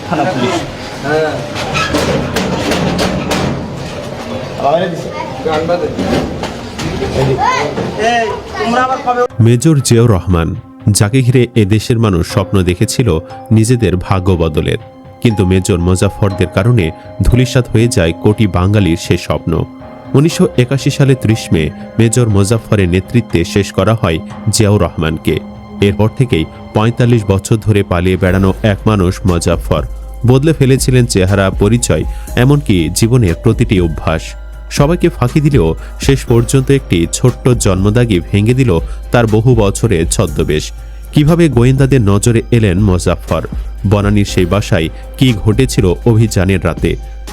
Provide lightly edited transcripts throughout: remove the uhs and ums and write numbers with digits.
থানা police. Major Ziaur Rahman, যাকে ঘিরে এদেশের মানুষ স্বপ্ন দেখেছিল নিজেদের ভাগ্য বদলের, কিন্তু মেজর মোজাফফরদের কারণে ধূলিসাৎ হয়ে যায় কোটি বাঙালির সে স্বপ্ন। 1981 সালে 30 মে মেজর মোজাফফরের নেতৃত্বে শেষ করা হয় জিয়াউর রহমানকে। এরপর থেকেই 45 বছর ধরে পালিয়ে বেড়ানো এক মানুষ মোজাফফর বদলে ফেলেছিলেন চেহারা, পরিচয়, এমনকি জীবনের প্রতিটি অভ্যাস। সবাইকে ফাঁকি দিলেও শেষ পর্যন্ত একটি ছোট্ট জন্মদাগি ভেঙে দিল তার বহু বছরের ছদ্মবেশ। কিভাবে গোয়েন্দাদের নজরে এলেন মোজাফফর? বনানীর সেই বাসায় কি ঘটেছিল অভিযানের রাতে?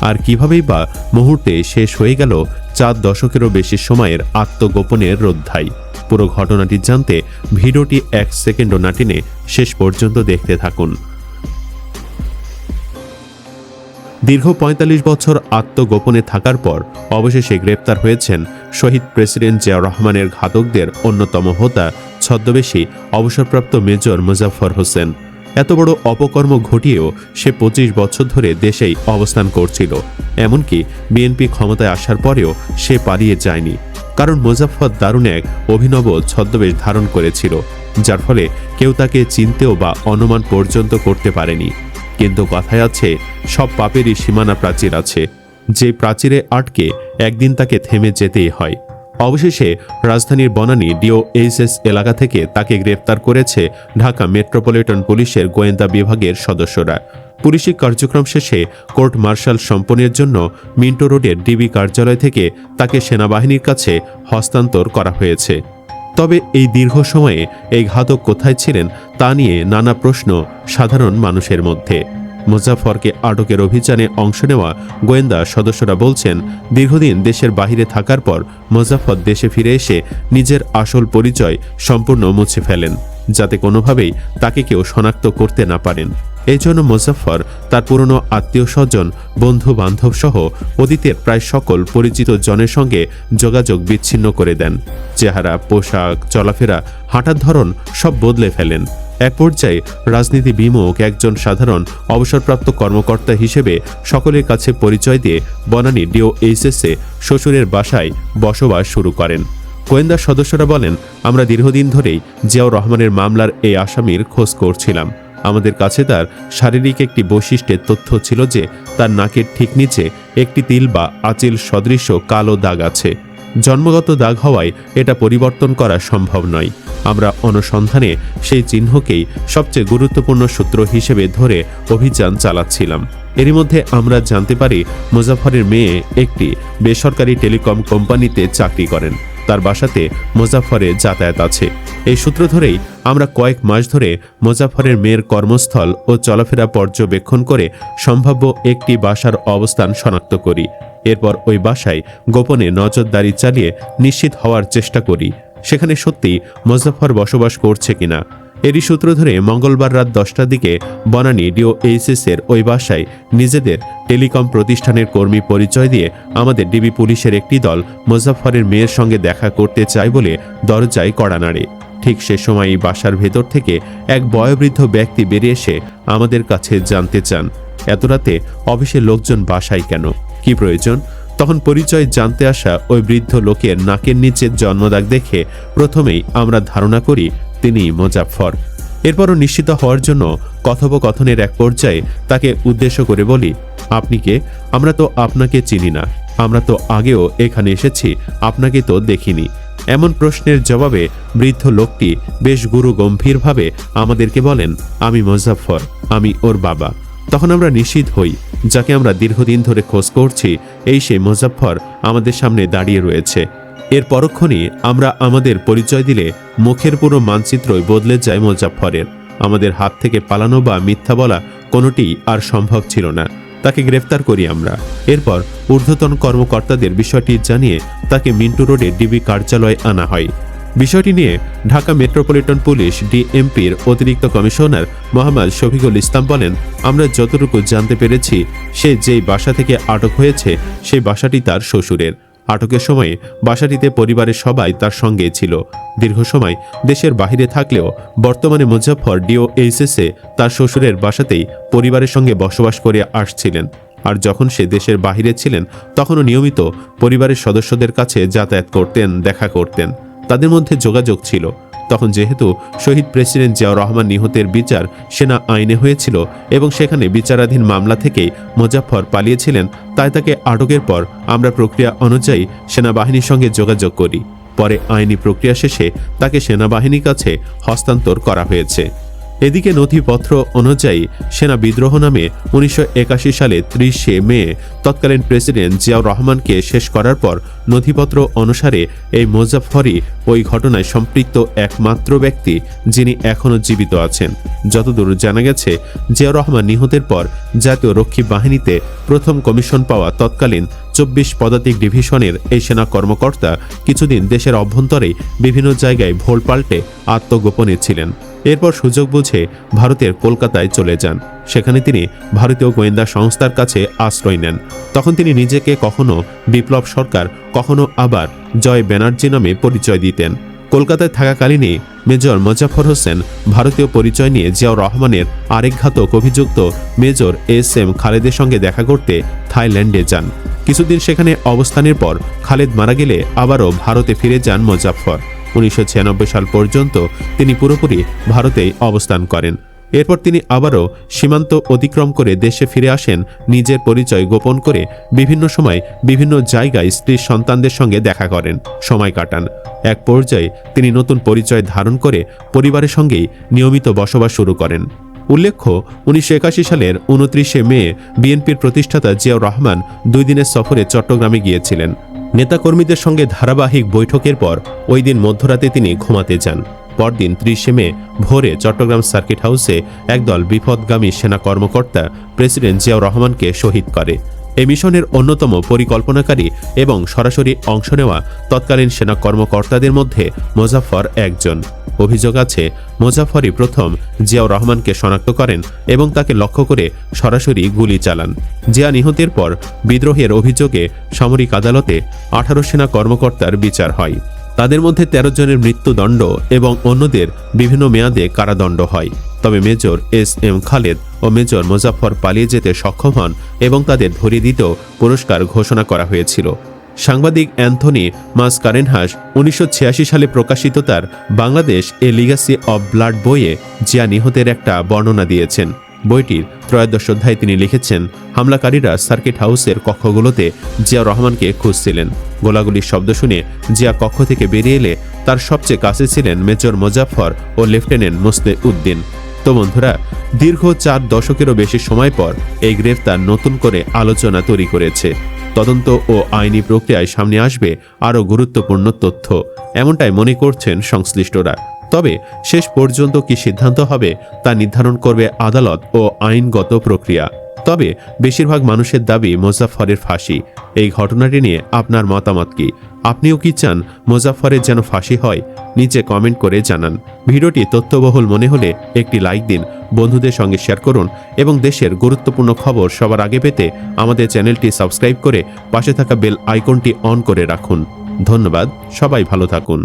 আর কিভাবেই বা মুহূর্তে শেষ হয়ে গেল 4 দশকেরও বেশি সময়ের আত্মগোপনের অধ্যায়? পুরো ঘটনাটি জানতে ভিডিওটি 1 সেকেন্ডও না টেনে শেষ পর্যন্ত দেখতে থাকুন। দীর্ঘ 45 বছর আত্মগোপনে থাকার পর অবশেষে গ্রেপ্তার হয়েছেন শহীদ প্রেসিডেন্ট জিয়াউর রহমানের ঘাতকদের অন্যতম হোতা ছদ্মবেশী অবসরপ্রাপ্ত মেজর মোজাফফর হোসেন। এত বড় অপকর্ম ঘটিয়েও সে 25 বছর ধরে দেশেই অবস্থান করছিল। এমনকি বিএনপি ক্ষমতায় আসার পরেও সে পালিয়ে যায়নি, কারণ মোজাফফর দারুণ এক অভিনব ছদ্মবেশ ধারণ করেছিল, যার ফলে কেউ তাকে চিনতেও বা অনুমান পর্যন্ত করতে পারেনি। কিন্তু কথায় আছে, সব পাপেরই সীমানা প্রাচীর আছে, যে প্রাচীরে আটকে একদিন তাকে থেমে যেতেই হয়। অবশেষে রাজধানীর বনানী DOHS এলাকা থেকে তাকে গ্রেফতার করেছে ঢাকা মেট্রোপলিটন পুলিশের গোয়েন্দা বিভাগের সদস্যরা। পুলিশি কার্যক্রম শেষে কোর্ট মার্শাল সম্পন্নের জন্য মিন্টো রোডের ডিবি কার্যালয় থেকে তাকে সেনাবাহিনীর কাছে হস্তান্তর করা হয়েছে। তবে এই দীর্ঘ সময়ে এই ঘাতক কোথায় ছিলেন তা নিয়ে নানা প্রশ্ন সাধারণ মানুষের মধ্যে। মোজাফফরকে আটকের অভিযানে অংশ নেওয়া গোয়েন্দা সদস্যরা বলছেন, দীর্ঘদিন দেশের বাহিরে থাকার পর মোজাফফর দেশে ফিরে এসে নিজের আসল পরিচয় সম্পূর্ণ মুছে ফেলেন, যাতে কোনোভাবেই তাকে কেউ শনাক্ত করতে না পারেন। এই জন্য মোজাফফর তার পুরনো আত্মীয় স্বজন, বন্ধু বান্ধব সহ অতীতের প্রায় সকল পরিচিত জনের সঙ্গে যোগাযোগ বিচ্ছিন্ন করে দেন। চেহারা, পোশাক, চলাফেরা, হাঁটার ধরন সব বদলে ফেলেন। এক পর্যায়ে রাজনীতি বিমুখ একজন সাধারণ অবসরপ্রাপ্ত কর্মকর্তা হিসেবে সকলের কাছে পরিচয় দিয়ে বনানী DOHS-এ শ্বশুরের বাসায় বসবাস শুরু করেন। গোয়েন্দা সদস্যরা বলেন, আমরা দীর্ঘদিন ধরেই জিয়াউর রহমানের মামলার এই আসামির খোঁজ করছিলাম। আমাদের কাছে তার শারীরিক একটি বৈশিষ্ট্যের তথ্য ছিল যে তার নাকের ঠিক নিচে একটি তিল বা আঁচিল সদৃশ কালো দাগ আছে। জন্মগত দাগ হওয়ায় এটা পরিবর্তন করা সম্ভব নয়। আমরা অনুসন্ধানে সেই চিহ্নকেই সবচেয়ে গুরুত্বপূর্ণ সূত্র হিসেবে ধরে অভিযান চালাচ্ছিলাম। এরই মধ্যে আমরা জানতে পারি মোজাফফরের মেয়ে একটি বেসরকারি টেলিকম কোম্পানিতে চাকরি করেন। তার বাসাতে মোজাফফরের যাতায়াত আছে। এই সূত্র ধরেই আমরা কয়েক মাস ধরে মোজাফফরের মেয়ের কর্মস্থল ও চলাফেরা পর্যবেক্ষণ করে সম্ভাব্য একটি বাসার অবস্থান শনাক্ত করি। এরপর ওই বাসায় গোপনে নজরদারি চালিয়ে নিশ্চিত হওয়ার চেষ্টা করি সেখানে সত্যি মোজাফফর বসবাস করছে কিনা। এরই সূত্র ধরে মঙ্গলবার রাত 10টার দিকে বনানী DOHS-এর ওই বাসায় নিজেদের টেলিকম প্রতিষ্ঠানের কর্মী পরিচয় দিয়ে আমাদের ডিবি পুলিশের একটি দল মোজাফফরের মেয়ের সঙ্গে দেখা করতে চায় বলে দরজায় কড়া নাড়ে। ঠিক সে সময়ই বাসার ভেতর থেকে এক বয়োবৃদ্ধ ব্যক্তি বেরিয়ে এসে আমাদের কাছে জানতে চান, এত রাতে অফিসের লোকজন বাসায় কেন, কি প্রয়োজন? তখন পরিচয় জানতে আসা ওই বৃদ্ধ লোকের নাকের নিচের জন্মদাগ দেখে প্রথমেই আমরা ধারণা করি তিনি মোজাফফর। এরপরও নিশ্চিত হওয়ার জন্য কথোপকথনের এক পর্যায়ে তাকে উদ্দেশ্য করে বলি, আপনি কে? আমরা তো আপনাকে চিনি না, আমরা তো আগেও এখানে এসেছি, আপনাকে তো দেখিনি। এমন প্রশ্নের জবাবে বৃদ্ধ লোকটি বেশ গুরু গম্ভীরভাবে আমাদেরকে বলেন, আমি মোজাফফর, আমি ওর বাবা। তখন আমরা নিশ্চিত হই যাকে আমরা দীর্ঘদিন ধরে খোঁজ করছি এই সেই মোজাফফর আমাদের সামনে দাঁড়িয়ে রয়েছে। এর পরক্ষণে আমরা আমাদের পরিচয় দিলে মুখের পুরো মানচিত্রই বদলে যায় মোজাফফরের। আমাদের হাত থেকে পালানো বা মিথ্যা বলা কোনোটি আর সম্ভব ছিল না। তাকে গ্রেফতার করি আমরা। এরপর ঊর্ধ্বতন কর্মকর্তাদের বিষয়টি জানিয়ে তাকে মিন্টো রোডে ডিবি কার্যালয়ে আনা হয়। বিষয়টি নিয়ে ঢাকা মেট্রোপলিটন পুলিশ DMPর অতিরিক্ত কমিশনার মোহাম্মদ শফিকুল ইসলাম বলেন, আমরা যতটুকু জানতে পেরেছি সে যেই বাসা থেকে আটক হয়েছে সেই বাসাটি তার শ্বশুরের। আটকের সময়ে বাসাটিতে পরিবারের সবাই তার সঙ্গে ছিল। দীর্ঘ সময় দেশের বাহিরে থাকলেও বর্তমানে মুজাফফর ডিওএইচএসে তার শ্বশুরের বাসাতেই পরিবারের সঙ্গে বসবাস করে আসছিলেন। আর যখন সে দেশের বাহিরে ছিলেন তখনও নিয়মিত পরিবারের সদস্যদের কাছে যাতায়াত করতেন, দেখা করতেন, তাদের মধ্যে যোগাযোগ ছিল। তখন যেহেতু শহীদ প্রেসিডেন্ট জিয়াউর রহমান নিহতের বিচার সেনা আইনে হয়েছিল এবং সেখানে বিচারাধীন মামলা থেকেই মুজাফফর পালিয়েছিলেন, তাই তাকে আটকের পর আমরা প্রক্রিয়া অনুযায়ী সেনাবাহিনীর সঙ্গে যোগাযোগ করি। পরে আইনি প্রক্রিয়া শেষে তাকে সেনাবাহিনীর কাছে হস্তান্তর করা হয়েছে। এদিকে নথিপত্র অনুযায়ী সেনা বিদ্রোহ নামে 1981 সালে 30শে মে তৎকালীন প্রেসিডেন্ট জিয়াউর রহমানকে শেষ করার পর নথিপত্র অনুসারে এই মুজাফফরই ওই ঘটনায় সম্পৃক্ত একমাত্র ব্যক্তি যিনি এখনও জীবিত আছেন। যতদূর জানা গেছে, জিয়াউর রহমান নিহতের পর জাতীয় রক্ষী বাহিনীতে প্রথম কমিশন পাওয়া তৎকালীন 24 পদাতিক ডিভিশনের এই সেনা কর্মকর্তা কিছুদিন দেশের অভ্যন্তরে বিভিন্ন জায়গায় ভোল পাল্টে আত্মগোপনে ছিলেন। এরপর সুযোগ বুঝে ভারতের কলকাতায় চলে যান। সেখানে তিনি ভারতীয় গোয়েন্দা সংস্থার কাছে আশ্রয় নেন। তখন তিনি নিজেকে কখনো বিপ্লব সরকার, কখনো আবার জয় ব্যানার্জি নামে পরিচয় দিতেন। কলকাতায় থাকাকালীনই মেজর মোজাফফর হোসেন ভারতীয় পরিচয় নিয়ে জিয়াউর রহমানের আরেক ঘাতক অভিযুক্ত মেজর এস.এম. খালেদের সঙ্গে দেখা করতে থাইল্যান্ডে যান। কিছুদিন সেখানে অবস্থানের পর খালেদ মারা গেলে আবারও ভারতে ফিরে যান মোজাফফর। 1996 সাল পর্যন্ত তিনি পুরোপুরি ভারতেই অবস্থান করেন। এরপর তিনি আবারও সীমান্ত অতিক্রম করে দেশে ফিরে আসেন, নিজের পরিচয় গোপন করে বিভিন্ন সময় বিভিন্ন জায়গায় স্ত্রীর সন্তানদের সঙ্গে দেখা করেন, সময় কাটান। এক পর্যায়ে তিনি নতুন পরিচয় ধারণ করে পরিবারের সঙ্গেই নিয়মিত বসবাস শুরু করেন। উল্লেখ্য, 1981 সালের 29শে মে বিএনপির প্রতিষ্ঠাতা জিয়াউর রহমান 2 দিনের সফরে চট্টগ্রামে গিয়েছিলেন। নেতাকর্মীদের সঙ্গে ধারাবাহিক বৈঠকের পর ওই দিন মধ্যরাতে তিনি ঘুমাতে যান। পরদিন 30শে মে ভোরে চট্টগ্রাম সার্কিট হাউসে একদল বিপদগামী সেনা কর্মকর্তা প্রেসিডেন্ট জিয়াউর রহমানকে শহীদ করে। এই মিশনের অন্যতম পরিকল্পনাকারী এবং সরাসরি অংশ নেওয়া তৎকালীন সেনা কর্মকর্তাদের মধ্যে মুজাফফর একজন। অভিযোগ আছে, মুজাফফরই প্রথম জিয়াউর রহমানকে শনাক্ত করেন এবং তাকে লক্ষ্য করে সরাসরি গুলি চালান। জিয়া নিহতের পর বিদ্রোহের অভিযোগে সামরিক আদালতে 18 সেনা কর্মকর্তার বিচার হয়। তাদের মধ্যে 13 জনের মৃত্যুদণ্ড এবং অন্যদের বিভিন্ন মেয়াদে কারাদণ্ড হয়। তবে মেজর এস.এম. খালেদ ও মেজর মুজাফফর পালিয়ে যেতে সক্ষম হন এবং তাদের ধরিয়ে দিতেও পুরস্কার ঘোষণা করা হয়েছিল। সাংবাদিক অ্যান্থনি মাসকারেনহাস 1986 সালে প্রকাশিত তার বাংলাদেশ এ লিগাসি অব ব্লাড বইয়ে জিয়া নিহতের একটা বর্ণনা দিয়েছেন। বইটির 13শ অধ্যায়ে তিনি লিখেছেন, হামলাকারীরা সার্কিট হাউসের কক্ষগুলোতে জিয়াউর রহমানকে খুঁজছিলেন। গোলাগুলির শব্দ শুনে জিয়া কক্ষ থেকে বেরিয়ে এলে তার সবচেয়ে কাছে ছিলেন মেজর মুজাফফর ও লেফটেন্যান্ট মোসলেউদ্দিন। তো বন্ধুরা, দীর্ঘ 4 দশকেরও বেশি সময় পর এই গ্রেফতার নতুন করে আলোচনা তৈরি করেছে। তদন্ত ও আইনি প্রক্রিয়ায় সামনে আসবে আরও গুরুত্বপূর্ণ তথ্য, এমনটাই মনে করছেন সংশ্লিষ্টরা। তবে শেষ পর্যন্ত কি সিদ্ধান্ত হবে তা নির্ধারণ করবে আদালত ও আইনগত প্রক্রিয়া। তবে বেশিরভাগ মানুষের দাবি মুজাফফরের ফাঁসি। এই ঘটনাটি নিয়ে আপনার মতামত কি? আপনিও কি চান মুজাফফরের যেন ফাঁসি হয়? নিচে কমেন্ট করে জানান। ভিডিওটি তথ্যবহুল মনে হলে একটি লাইক দিন, বন্ধুদের সঙ্গে শেয়ার করুন এবং দেশের গুরুত্বপূর্ণ খবর সবার আগে পেতে আমাদের চ্যানেলটি সাবস্ক্রাইব করে পাশে থাকা বেল আইকনটি অন করে রাখুন। ধন্যবাদ, সবাই ভালো থাকুন।